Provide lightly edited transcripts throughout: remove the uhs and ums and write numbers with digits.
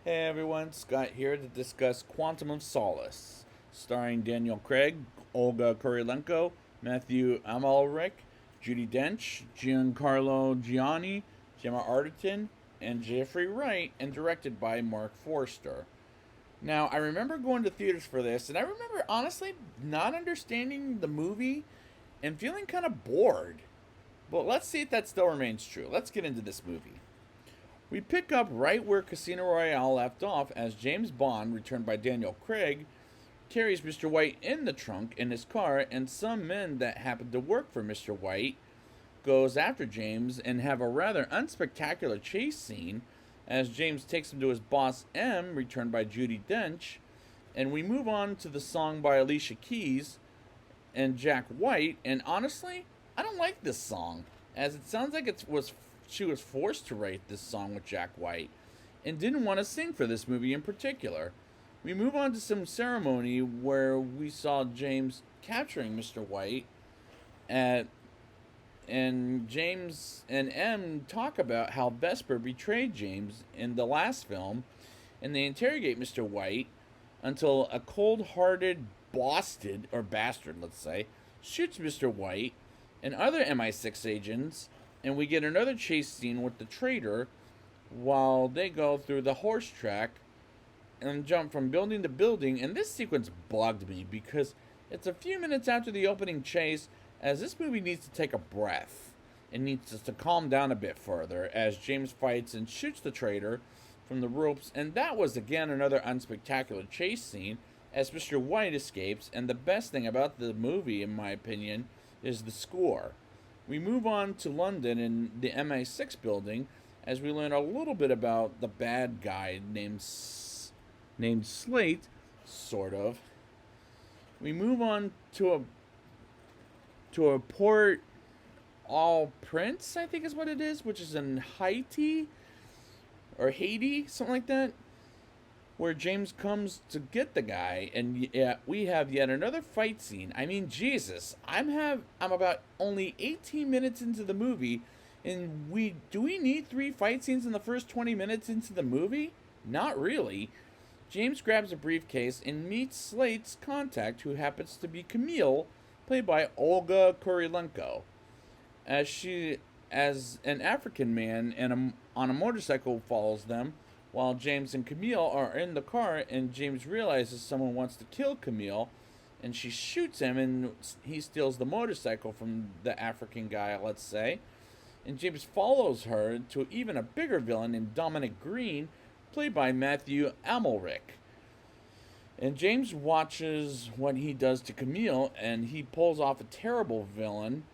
Hey everyone, Scott here to discuss Quantum of Solace, starring Daniel Craig, Olga Kurilenko, Matthew Amalric, Judi Dench, Giancarlo Gianni, Gemma Arterton, and Jeffrey Wright, and directed by Mark Forster. Now, I remember going to theaters for this, and I remember honestly not understanding the movie and feeling kind of bored. But let's see if that still remains true. Let's get into this movie. We pick up right where Casino Royale left off as James Bond, returned by Daniel Craig, carries Mr. White in the trunk in his car, and some men that happen to work for Mr. White goes after James and have a rather unspectacular chase scene as James takes him to his boss M, returned by Judi Dench, and we move on to the song by Alicia Keys and Jack White, and honestly, I don't like this song, as it sounds like she was forced to write this song with Jack White and didn't want to sing for this movie in particular. We move on to some ceremony where we saw James capturing Mr. White at and James and M talk about how Vesper betrayed James in the last film, and they interrogate Mr. White until a cold-hearted bastard, let's say, shoots Mr. White and other MI6 agents, and we get another chase scene with the traitor while they go through the horse track and jump from building to building. And this sequence bugged me because it's a few minutes after the opening chase, as this movie needs to take a breath. It needs us to calm down a bit further as James fights and shoots the traitor from the ropes, and that was again another unspectacular chase scene as Mr. White escapes. And the best thing about the movie, in my opinion, is the score. We move on to London in the MI6 building as we learn a little bit about the bad guy named Slate, sort of. We move on to a port au Prince, I think is what it is, which is in Haiti or Haiti, something like that, where James comes to get the guy, and yeah, we have yet another fight scene. I mean, Jesus, I'm about only 18 minutes into the movie, and we need 3 fight scenes in the first 20 minutes into the movie? Not really. James grabs a briefcase and meets Slate's contact, who happens to be Camille, played by Olga Kurilenko, as an African man on a motorcycle follows them while James and Camille are in the car, and James realizes someone wants to kill Camille, and she shoots him, and he steals the motorcycle from the African guy, let's say. And James follows her to even a bigger villain named Dominic Green, played by Matthew Amalric. And James watches what he does to Camille, and he pulls off a terrible villain.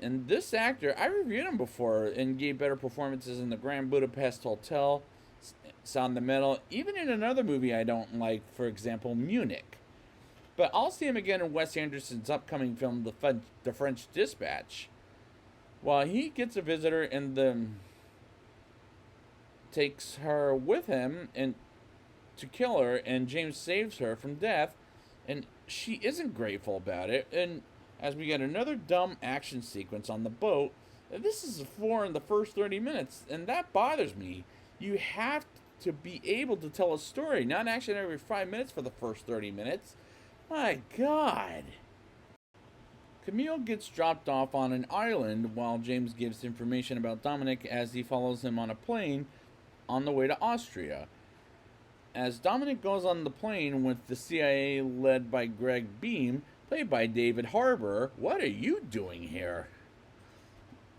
And this actor, I reviewed him before and gave better performances in the Grand Budapest Hotel, Sound the Metal, even in another movie I don't like, for example, Munich. But I'll see him again in Wes Anderson's upcoming film, The French Dispatch. While he gets a visitor and takes her with him and to kill her, and James saves her from death, and she isn't grateful about it. And as we get another dumb action sequence on the boat, this is 4 in the first 30 minutes, and that bothers me. You have to be able to tell a story, not action every 5 minutes for the first 30 minutes. My God. Camille gets dropped off on an island while James gives information about Dominic as he follows him on a plane on the way to Austria. As Dominic goes on the plane with the CIA led by Greg Beam, played by David Harbour, what are you doing here?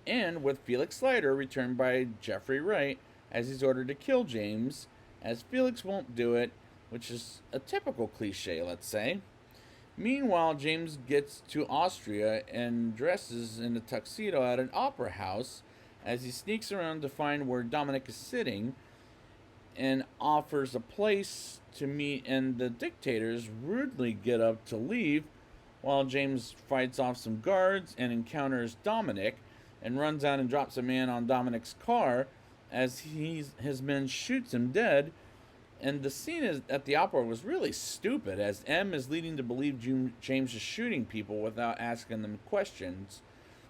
And with Felix Leiter, returned by Jeffrey Wright, as he's ordered to kill James, as Felix won't do it, which is a typical cliche, let's say. Meanwhile, James gets to Austria and dresses in a tuxedo at an opera house as he sneaks around to find where Dominic is sitting and offers a place to meet, and the dictators rudely get up to leave while James fights off some guards and encounters Dominic and runs out and drops a man on Dominic's car as his men shoots him dead. And the scene at the opera was really stupid, as M is leading to believe James is shooting people without asking them questions.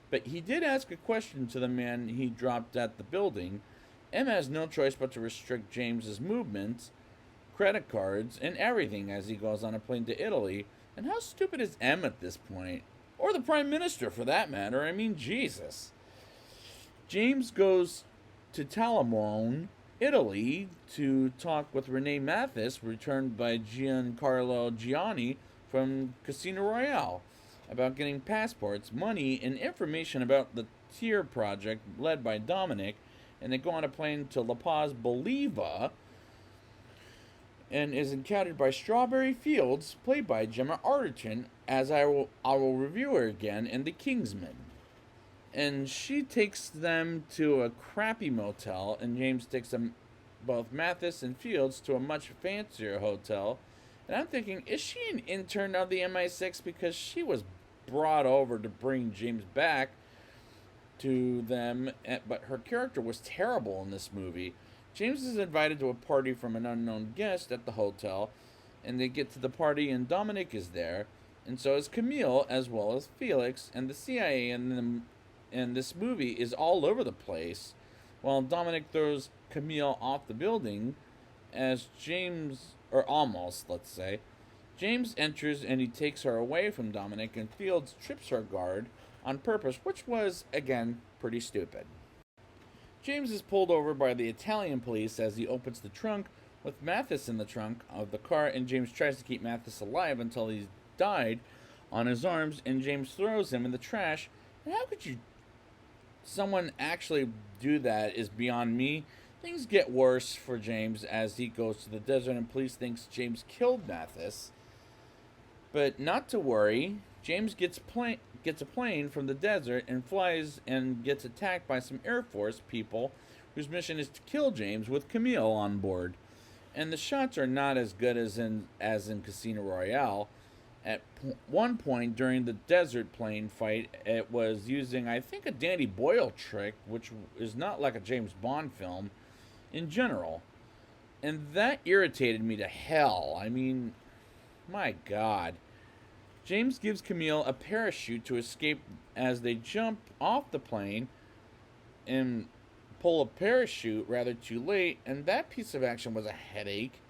But he did ask a question to the man he dropped at the building. M has no choice but to restrict James's movements, credit cards, and everything as he goes on a plane to Italy. And how stupid is M at this point? Or the Prime Minister, for that matter. I mean, Jesus. James goes to Talamone, Italy, to talk with Rene Mathis, returned by Giancarlo Gianni from Casino Royale, about getting passports, money, and information about the TIER project led by Dominic, and they go on a plane to La Paz, Bolivia, and is encountered by Strawberry Fields, played by Gemma Arterton, as I will review her again, in The Kingsman. And she takes them to a crappy motel, and James takes them, both Mathis and Fields, to a much fancier hotel. And I'm thinking, is she an intern of the MI6? Because she was brought over to bring James back to them, but her character was terrible in this movie. James is invited to a party from an unknown guest at the hotel, and they get to the party, and Dominic is there, and so is Camille, as well as Felix, and the CIA and this movie is all over the place, while Dominic throws Camille off the building as James, or almost, let's say. James enters and he takes her away from Dominic, and Fields trips her guard on purpose, which was, again, pretty stupid. James is pulled over by the Italian police as he opens the trunk with Mathis in the trunk of the car, and James tries to keep Mathis alive until he's died on his arms, and James throws him in the trash. And how could someone actually do that is beyond me. Things get worse for James as he goes to the desert, and police thinks James killed Mathis. But not to worry, James gets a plane from the desert and flies and gets attacked by some Air Force people whose mission is to kill James with Camille on board. And the shots are not as good as in Casino Royale. At one point during the desert plane fight, it was using, I think, a Danny Boyle trick, which is not like a James Bond film in general. And that irritated me to hell. I mean, my God. James gives Camille a parachute to escape as they jump off the plane and pull a parachute rather too late, and that piece of action was a headache.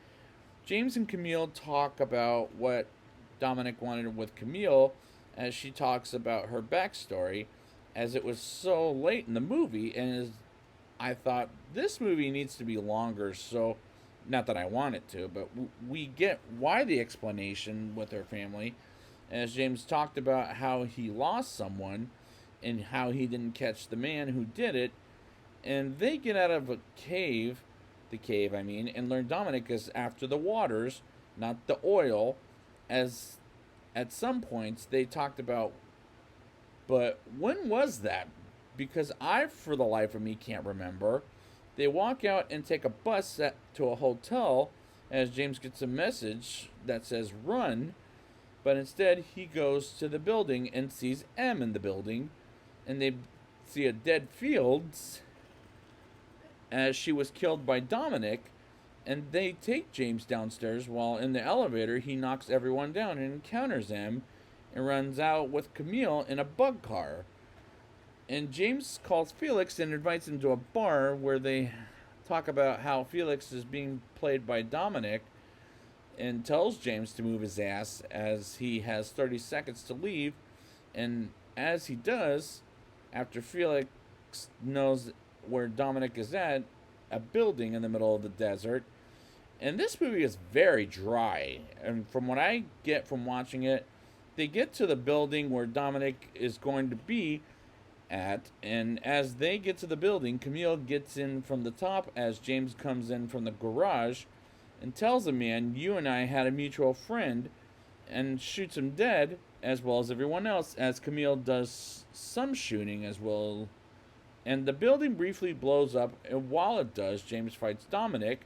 James and Camille talk about what Dominic wanted with Camille as she talks about her backstory, as it was so late in the movie, and I thought this movie needs to be longer, so not that I want it to, but we get why the explanation with her family, as James talked about how he lost someone and how he didn't catch the man who did it, and they get out of the cave, and learn Dominic is after the waters, not the oil, as at some points they talked about. But when was that? Because I, for the life of me, can't remember. They walk out and take a bus to a hotel as James gets a message that says run, but instead he goes to the building and sees M in the building, and they see a dead Fields as she was killed by Dominic, and they take James downstairs. While in the elevator he knocks everyone down and encounters M and runs out with Camille in a bug car. And James calls Felix and invites him to a bar where they talk about how Felix is being played by Dominic, and tells James to move his ass as he has 30 seconds to leave. And as he does, after Felix knows where Dominic is at, a building in the middle of the desert. And this movie is very dry. And from what I get from watching it, they get to the building where Dominic is going to be at, and as they get to the building, Camille gets in from the top as James comes in from the garage and tells the man, "You and I had a mutual friend," and shoots him dead, as well as everyone else, as Camille does some shooting as well. And the building briefly blows up, and while it does, James fights Dominic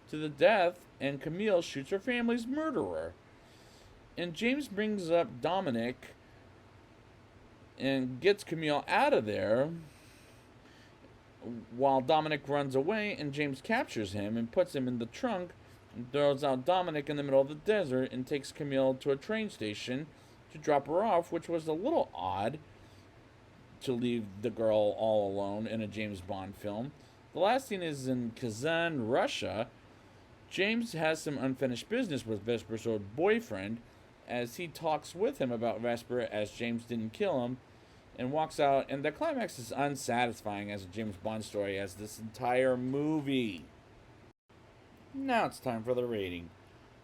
to the death, and Camille shoots her family's murderer. And James brings up Dominic and gets Camille out of there, while Dominic runs away, and James captures him and puts him in the trunk and throws out Dominic in the middle of the desert and takes Camille to a train station to drop her off, which was a little odd to leave the girl all alone in a James Bond film. The last scene is in Kazan, Russia. James has some unfinished business with Vesper's old boyfriend as he talks with him about Vesper as James didn't kill him and walks out, and the climax is unsatisfying as a James Bond story as this entire movie. Now it's time for the rating.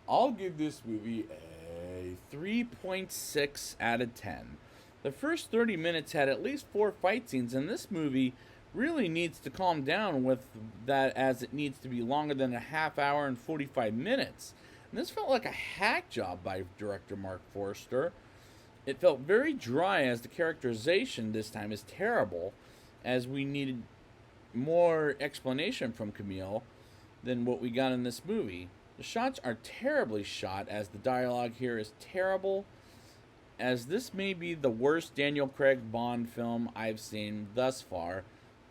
I'll give this movie a 3.6 out of 10. The first 30 minutes had at least 4 fight scenes, and this movie really needs to calm down with that as it needs to be longer than a half hour and 45 minutes. And this felt like a hack job by director Mark Forster. It felt very dry as the characterization this time is terrible, as we needed more explanation from Camille than what we got in this movie. The shots are terribly shot as the dialogue here is terrible, as this may be the worst Daniel Craig Bond film I've seen thus far,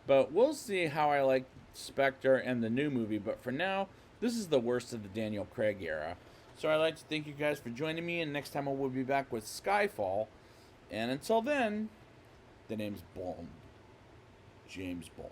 but we'll see how I like Spectre and the new movie, but for now, this is the worst of the Daniel Craig era. So I'd like to thank you guys for joining me, and next time I will be back with Skyfall, and until then, the name's Bond. James Bond.